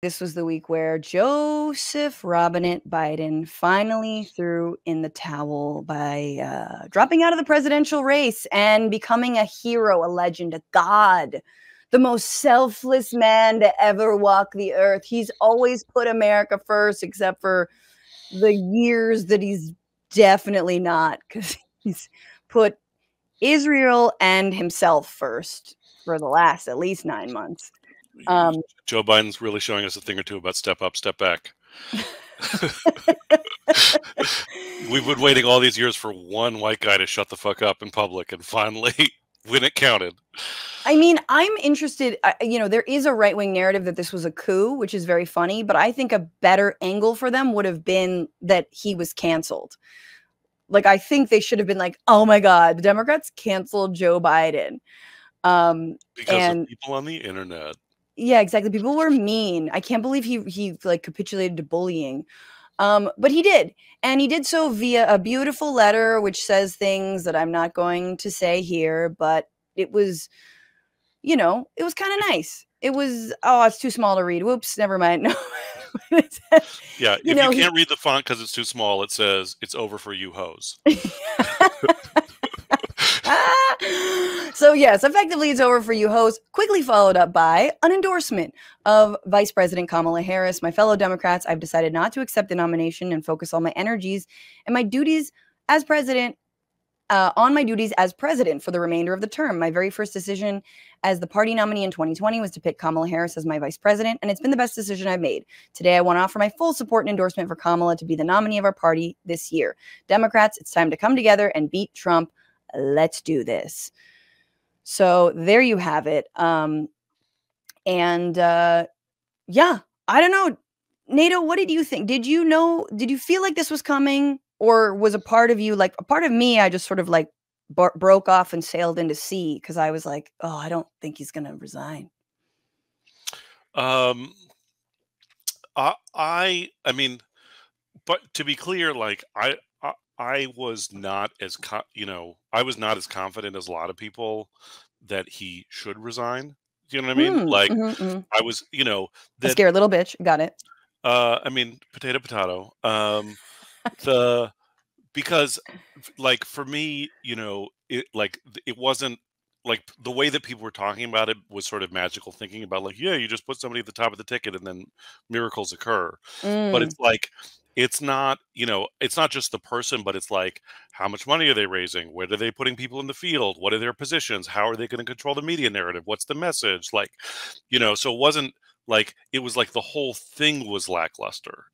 This was the week where Joseph Robinette Biden finally threw in the towel by dropping out of the presidential race and becoming a hero, a legend, a god, the most selfless man to ever walk the earth. He's always put America first, except for the years that he's definitely not, because he's put Israel and himself first for the last at least 9 months. Joe Biden's really showing us a thing or two about step up, step back. We've been waiting all these years for one white guy to shut the fuck up in public, and finally, when it counted. I mean, I'm interested, there is a right-wing narrative that this was a coup, which is very funny, but I think a better angle for them would have been that he was canceled. Like, I think they should have been like, oh my God, the Democrats canceled Joe Biden. Because of people on the internet. Yeah, exactly. People were mean. I can't believe he like capitulated to bullying. But he did. And he did so via a beautiful letter, which says things that I'm not going to say here, but it was, it was kind of nice. It was, it's too small to read. Whoops, never mind. No. Yeah, if you can't read the font because it's too small, it says, it's over for you hoes. So yes, effectively it's over for you hoes, quickly followed up by an endorsement of Vice President Kamala Harris. My fellow Democrats, I've decided not to accept the nomination and focus all my energies and my duties as president on my duties as president for the remainder of the term. My very first decision as the party nominee in 2020 was to pick Kamala Harris as my vice president, and it's been the best decision I've made. Today, I want to offer my full support and endorsement for Kamala to be the nominee of our party this year. Democrats, it's time to come together and beat Trump. Let's do this. So there you have it. Yeah, I don't know. Nato, what did you think? Did you feel like this was coming? Or was a part of you, like a part of me, I just sort of like broke off and sailed into sea because I was like, oh, I don't think he's going to resign. I mean, but to be clear, like I was not as I was not as confident as a lot of people that he should resign. Do you know what I mean? Like I was, that scary little bitch. Got it. I mean, potato. Because like for me, it wasn't like the way that people were talking about it was sort of magical thinking about like, yeah, you just put somebody at the top of the ticket and then miracles occur. But it's like, it's not just the person, but it's like, how much money are they raising? Where are they putting people in the field? What are their positions? How are they going to control the media narrative? What's the message? Like, so it wasn't like, it was like the whole thing was lackluster,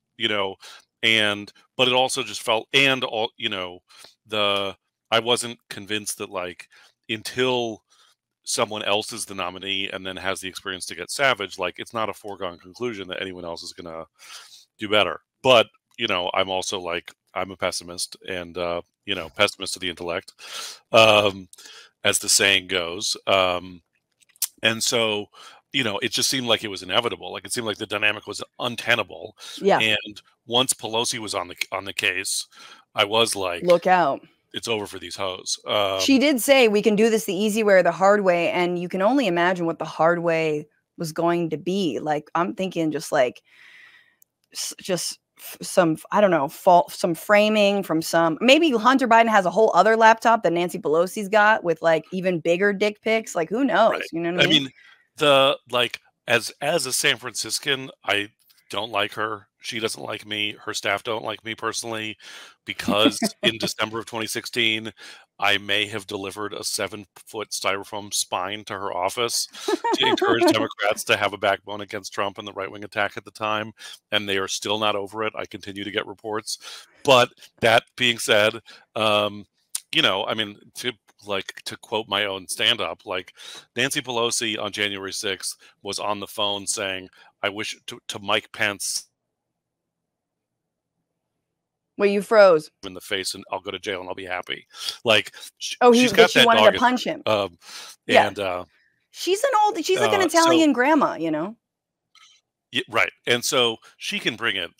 but it also just felt, and all, I wasn't convinced that like, until someone else is the nominee and then has the experience to get savage, like it's not a foregone conclusion that anyone else is going to do better. But, I'm also like, I'm a pessimist and, pessimist to the intellect, as the saying goes. And so, it just seemed like it was inevitable. Like it seemed like the dynamic was untenable. Yeah. And once Pelosi was on the case, I was like, look out. It's over for these hoes. She did say we can do this the easy way or the hard way. And you can only imagine what the hard way was going to be. Like, I'm thinking just some, I don't know, some framing from maybe Hunter Biden has a whole other laptop that Nancy Pelosi's got with like even bigger dick pics. Like, who knows? Right. You know what I mean? As a San Franciscan, I don't like her. She doesn't like me. Her staff don't like me personally, because in December of 2016, I may have delivered a 7-foot styrofoam spine to her office to encourage Democrats to have a backbone against Trump and the right-wing attack at the time. And they are still not over it. I continue to get reports. But that being said, I mean, to quote my own stand-up, like Nancy Pelosi on January 6th was on the phone saying, I wish to Mike Pence. Well, you froze in the face and I'll go to jail and I'll be happy. Like, she wanted to punch him. Yeah. And she's like an Italian grandma, Yeah, right. And so she can bring it.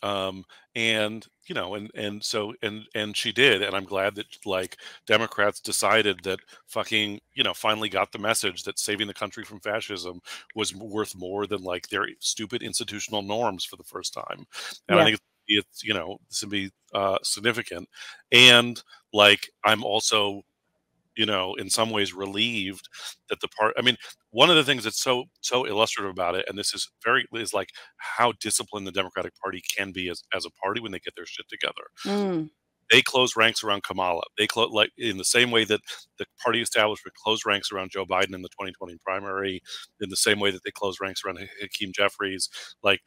And you know, and she did. And I'm glad that like Democrats decided that fucking, you know, finally got the message that saving the country from fascism was worth more than like their stupid institutional norms for the first time. And I Yeah. think it's you know, this would be significant. And like I'm also, you know, in some ways relieved that the part. I mean, one of the things that's so illustrative about it, and this is like how disciplined the Democratic Party can be as a party when they get their shit together. Mm. They close ranks around Kamala. They close like in the same way that the party establishment closed ranks around Joe Biden in the 2020 primary, in the same way that they closed ranks around Hakeem Jeffries. Like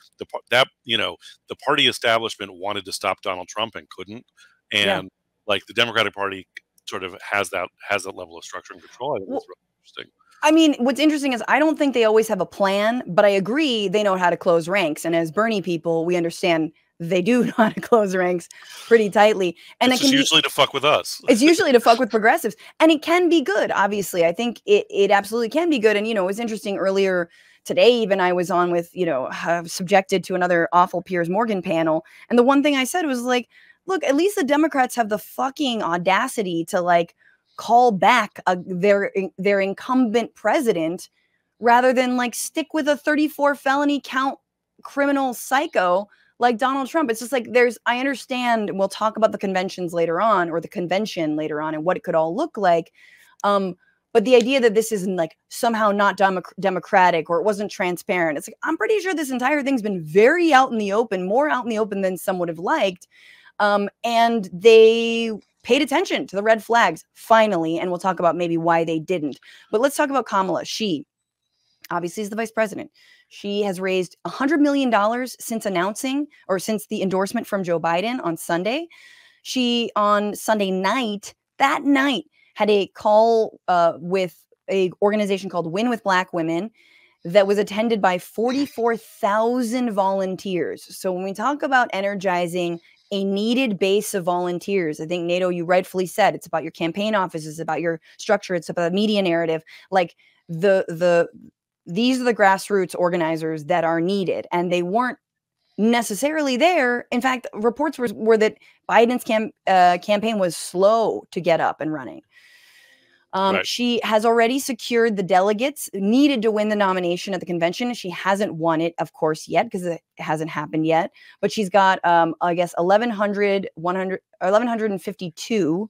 that, you know, the party establishment wanted to stop Donald Trump and couldn't, Yeah. and like the Democratic Party sort of has that level of structure and control. I think Well, that's really interesting. I mean, what's interesting is I don't think they always have a plan, but I agree they know how to close ranks. And as Bernie people, we understand they do know how to close ranks pretty tightly. And It's usually to fuck with us. It's usually to fuck with progressives. And it can be good, obviously. I think it absolutely can be good. And, you know, it was interesting earlier today, even I was on with, you know, subjected to another awful Piers Morgan panel. And the one thing I said was like, look, at least the Democrats have the fucking audacity to like call back their incumbent president rather than like stick with a 34 felony count criminal psycho like Donald Trump. It's just like I understand, we'll talk about the conventions later on, or the convention later on, and what it could all look like. But the idea that this isn't like somehow not democratic or it wasn't transparent, it's like, I'm pretty sure this entire thing's been very out in the open, more out in the open than some would have liked. And they paid attention to the red flags finally. And we'll talk about maybe why they didn't. But let's talk about Kamala. She obviously is the vice president. She has raised $100 million since announcing, or since the endorsement from Joe Biden on Sunday. She, on Sunday night, that night, had a call with an organization called Win with Black Women that was attended by 44,000 volunteers. So when we talk about energizing a needed base of volunteers, I think, Nato, you rightfully said, it's about your campaign office, it's about your structure, it's about the media narrative. Like these are the grassroots organizers that are needed, and they weren't necessarily there. In fact, reports were that Biden's campaign was slow to get up and running. Right. She has already secured the delegates needed to win the nomination at the convention. She hasn't won it, of course, yet, because it hasn't happened yet. But she's got, I guess, 1,152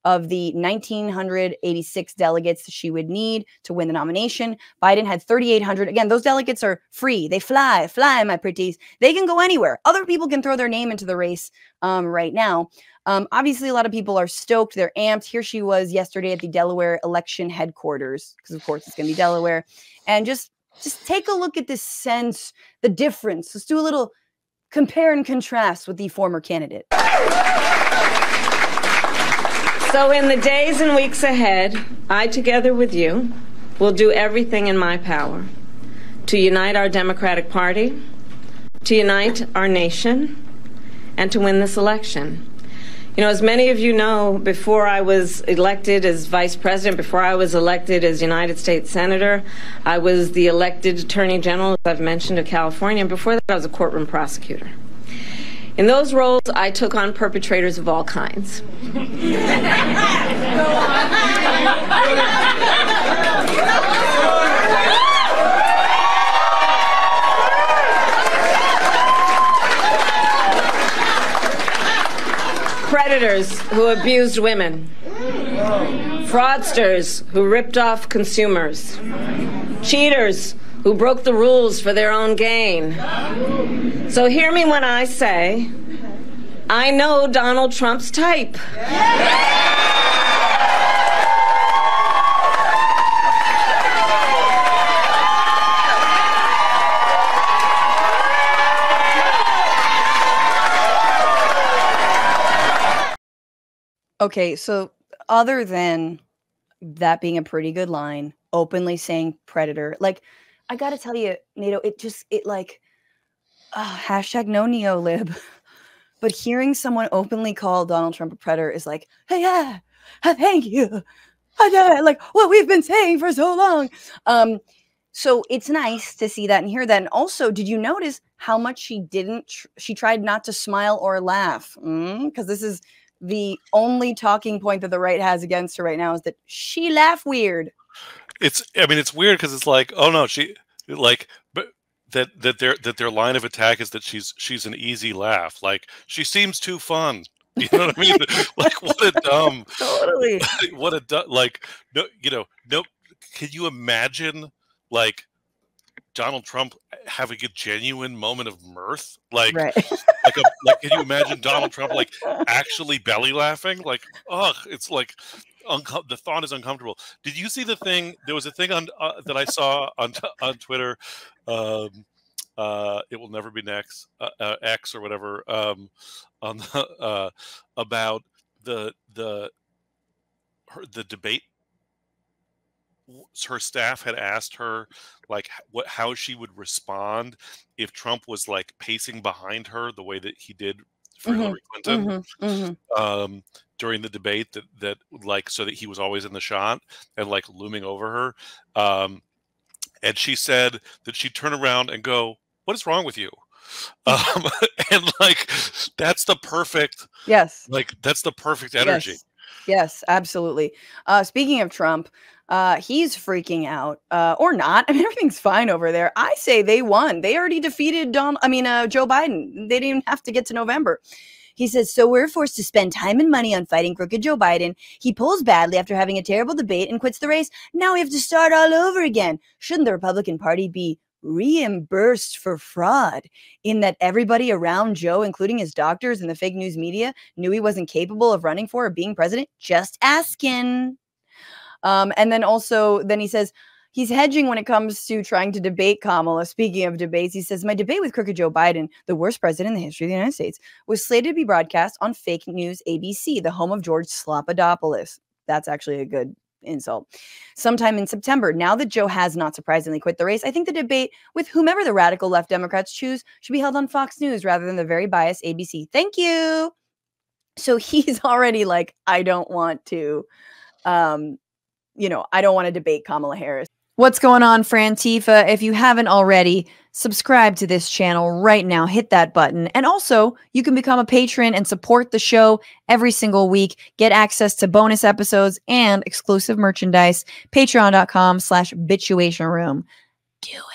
of the 1,986 delegates she would need to win the nomination. Biden had 3,800. Again, those delegates are free. They fly, my pretties. They can go anywhere. Other people can throw their name into the race right now. Obviously, a lot of people are stoked. They're amped. Here she was yesterday at the Delaware election headquarters, because, of course, it's going to be Delaware. And just take a look at this sense, the difference. Let's do a little compare and contrast with the former candidate. So in the days and weeks ahead, I, together with you, will do everything in my power to unite our Democratic Party, to unite our nation, and to win this election. You know, as many of you know, before I was elected as vice president, before I was elected as United States Senator, I was the elected Attorney General, as I've mentioned, of California, and before that I was a courtroom prosecutor. In those roles, I took on perpetrators of all kinds. Predators who abused women, fraudsters who ripped off consumers, cheaters who broke the rules for their own gain. So hear me when I say, I know Donald Trump's type. Okay, so other than that being a pretty good line, openly saying predator, like, I gotta tell you, Nato, hashtag no neolib. But hearing someone openly call Donald Trump a predator is like, hey, yeah, thank you. Like what we've been saying for so long. So it's nice to see that and hear that. And also, did you notice how much she tried not to smile or laugh? Because this is the only talking point that the right has against her right now, is that she laughed weird. I mean, it's weird because it's like, oh no, but that their line of attack is that she's an easy laugh. Like, she seems too fun. You know what I mean? Like, what a dumb, Totally. what a dumb, like, no, no. Can you imagine, like, Donald Trump having a genuine moment of mirth? Like, right. Can you imagine Donald Trump, like, actually belly laughing? Like, ugh, it's like, the thought is uncomfortable. Did you see the thing? There was a thing on that I saw on Twitter. It will never be next, X or whatever. On the about the debate. Her staff had asked her, like, how she would respond if Trump was, like, pacing behind her the way that he did for Hillary Clinton during the debate, that like, so that he was always in the shot and, like, looming over her. And she said that she'd turn around and go, "What is wrong with you?" And, like, that's the perfect, like, that's the perfect energy. Yes, absolutely. Speaking of Trump, he's freaking out, or not. I mean, everything's fine over there. I say they won. They already defeated Joe Biden. They didn't even have to get to November. He says, so we're forced to spend time and money on fighting crooked Joe Biden. He polls badly after having a terrible debate and quits the race. Now we have to start all over again. Shouldn't the Republican Party be reimbursed for fraud, in that everybody around Joe, including his doctors and the fake news media, knew he wasn't capable of running for or being president? Just asking. And then he says he's hedging when it comes to trying to debate Kamala. Speaking of debates, he says, my debate with crooked Joe Biden, the worst president in the history of the United States, was slated to be broadcast on fake news ABC, the home of George Slopadopoulos. That's actually a good insult. Sometime in September. Now that Joe has, not surprisingly, quit the race, I think the debate with whomever the radical left Democrats choose should be held on Fox News rather than the very biased ABC. Thank you. So he's already like, I don't want to, I don't want to debate Kamala Harris. What's going on, Frantifa? If you haven't already, subscribe to this channel right now. Hit that button. And also, you can become a patron and support the show every single week. Get access to bonus episodes and exclusive merchandise. Patreon.com/Bitchuation Room. Do it.